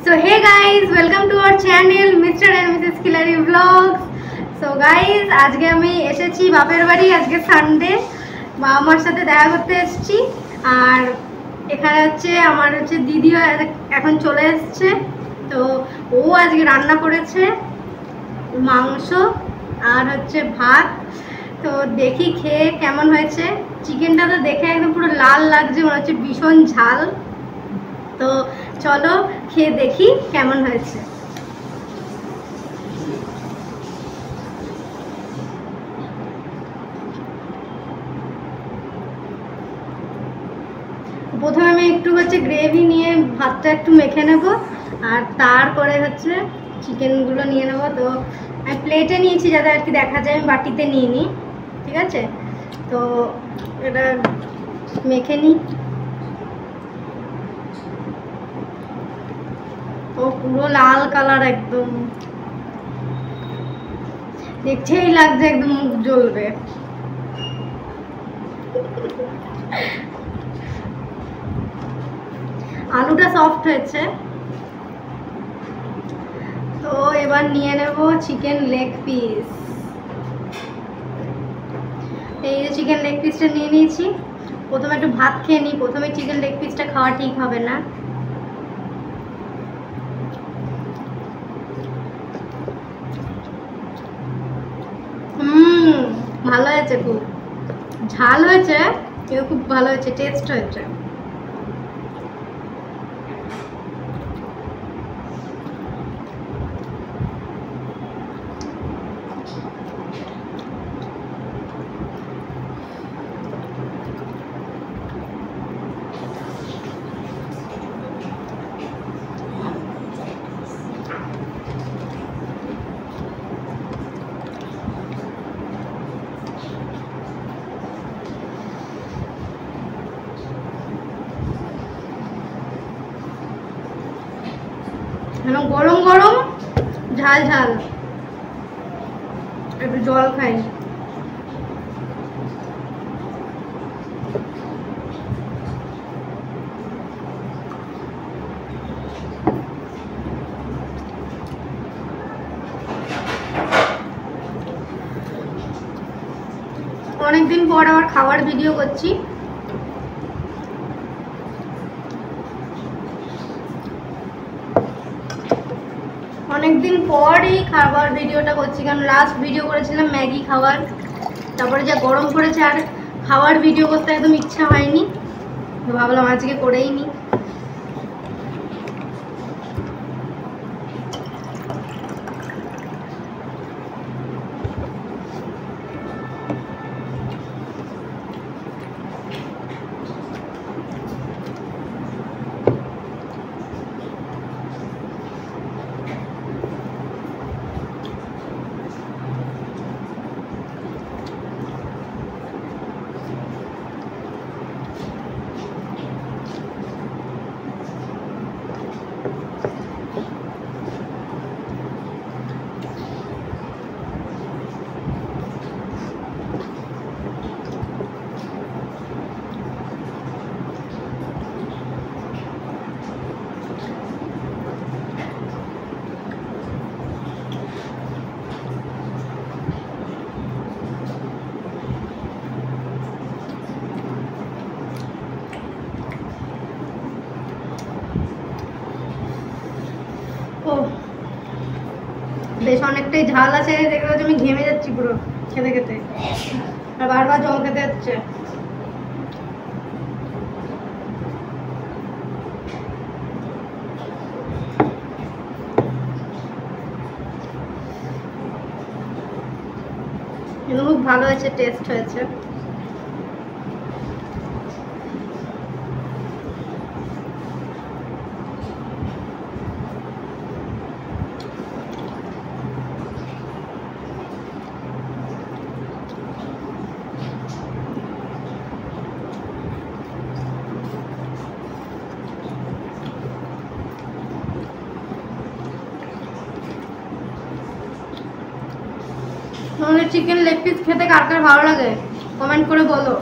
So hey guys, welcome to our channel Mr. and Mrs. Killary Vlogs. So guys, আজকে আমি এসেছি বাপের বাড়ি। আজকে সানডে, মা আমার সাথে দেখা করতে এসেছি। আর এখানে হচ্ছে আমার দিদি এখন চলে এসেছে। তো ও আজকে রান্না করেছে মাংস আর হচ্ছে ভাত। তো দেখি খেয়ে কেমন হয়েছে। চিকেনটা তো দেখে একদম পুরো লাল লাগছে, মনে হচ্ছে ভীষণ ঝাল। তো চলো খেয়ে দেখি কেমন হয়েছে। প্রথমে আমি একটু গ্রেভি নিয়ে ভাতটা একটু মেখে নেব, আর তারপরে চিকেনগুলো নিয়ে নেব। তো আমি প্লেটে নিয়েছি যাতে আর কি দেখা যায়, আমি বাটিতে নিয়ে নিই। ঠিক আছে, তো এটা মেখে নিই। ও পুরো লাল কালার, একদম দেখছেই লাগছে একদম মুখ জ্বলবে। আলুটা সফট হয়েছে। তো এবার নিয়ে নেব চিকেন লেগ পিস। এই যে চিকেন লেগ পিসটা নিয়ে নিয়েছি। প্রথমে একটু ভাত খেয়ে নিই, প্রথমে চিকেন লেগ পিসটা খাওয়া ঠিক হবে না। ভালো হয়েছে, খুব ঝাল হয়েছে কিন্তু খুব ভালো হয়েছে, টেস্ট হয়েছে। গরম গরম ঝাল ঝাল, একটু জল খাই। অনেকদিন পর আবার খাবার ভিডিও করছি। অনেকদিন পর এই খাবার ভিডিওটা করছি, কারণ লাস্ট ভিডিও করেছিলাম ম্যাগি খাবার। তারপরে যা গরম পড়েছে আর খাবার ভিডিও করতে একদম ইচ্ছা হয়নি, তো ভাবলাম আজকে করেই নি। বেশ অনেকটাই ঝাল আছে, দেখতে পাচ্ছি আমি ঘেমে যাচ্ছি পুরো খেতে খেতে, আর বারবার জল খেতে হচ্ছে। কিন্তু খুব ভালো হয়েছে, টেস্ট হয়েছে। তোমাদের চিকেন লেগ পিস খেতে কার কার ভালো লাগে কমেন্ট করে বলো।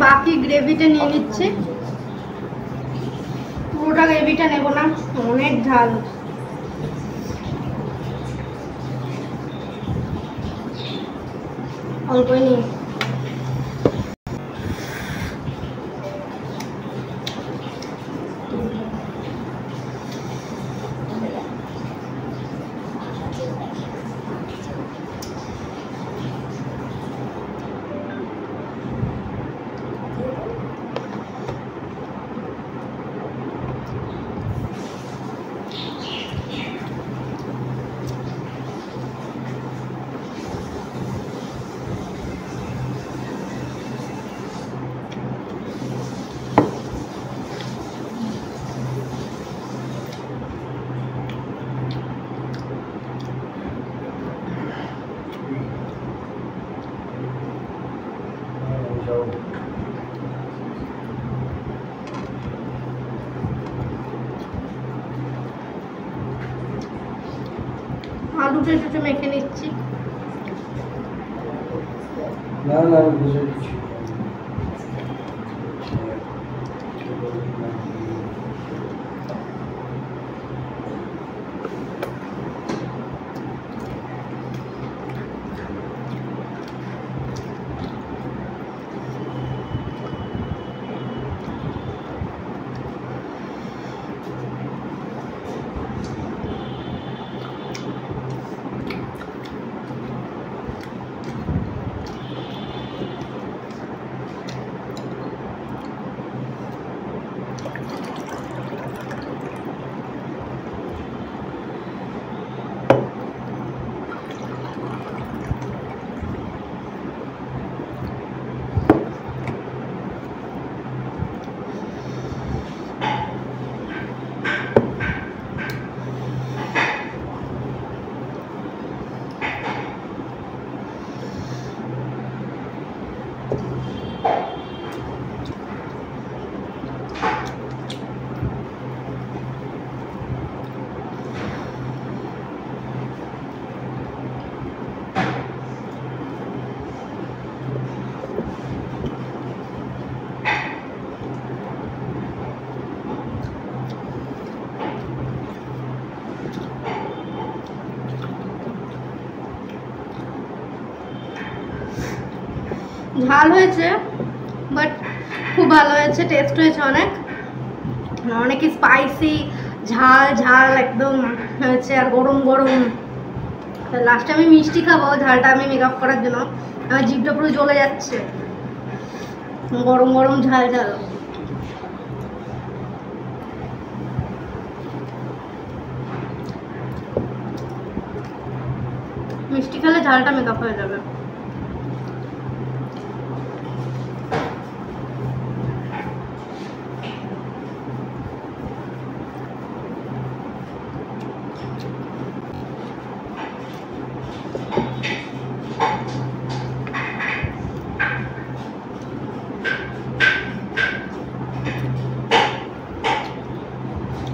বাকি গ্রেভিটা নিয়ে নিচ্ছি। পুরোটা গ্রেভিটা নেব না, অনেক ঝাল। অল্পই নিই। আলুটা একটু মেখে নিচ্ছি। না না বুঝে দিচ্ছি। ঝাল হয়েছে, বাট খুব ভালো হয়েছে, টেস্ট হয়েছে অনেক অনেক স্পাইসি, ঝাল ঝাল একদম হয়েছে। আর গরম গরম, লাস্টে আমি মিষ্টি খাবো ঝালটা আমি মেকআপ করার জন্য। আমার জিভটা পুরো জ্বলে যাচ্ছে, গরম গরম ঝাল ঝাল। মিষ্টি খেলে ঝালটা মেকআপ হয়ে যাবে।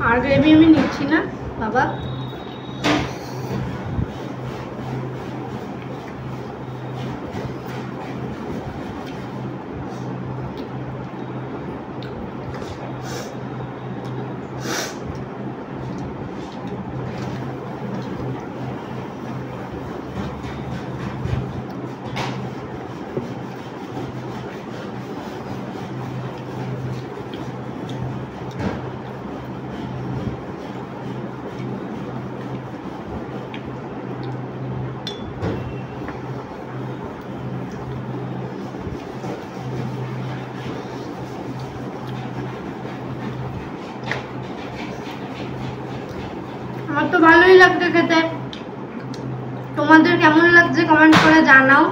আর গ্রেভি আমি নিচ্ছি না বাবা। আমার তো ভালোই লাগছে খেতে, তোমাদের কেমন লাগছে কমেন্ট করে জানাও।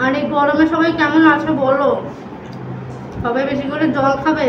আর এই গরমে সবাই কেমন আছে বলো, সবাই বেশি করে জল খাবে।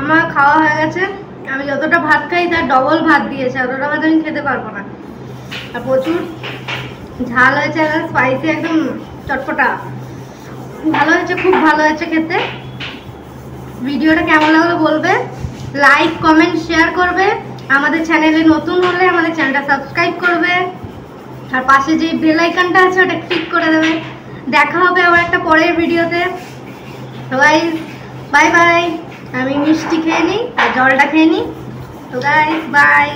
আমার খাওয়া হয়ে গেছে। আমি যতটা ভাত খাই তার ডবল ভাত দিয়েছে, অতটা ভাত আমি খেতে পারবো না। আর প্রচুর ঝাল হয়েছে, স্পাইসি, একদম চটপটা, ভালো হয়েছে, খুব ভালো হয়েছে খেতে। ভিডিওটা কেমন লাগলো বলবে, লাইক কমেন্ট শেয়ার করবে। আমাদের চ্যানেলে নতুন হলে আমাদের চ্যানেলটা সাবস্ক্রাইব করবে, আর পাশে যে বেল আইকনটা আছে ওটা ক্লিক করে দেবে। দেখা হবে আবার একটা পরের ভিডিওতে। তো গাইস বাই বাই। আমি মিষ্টি খেয়ে নিই আর জলটা খেয়ে নিই। তো গাইস বাই।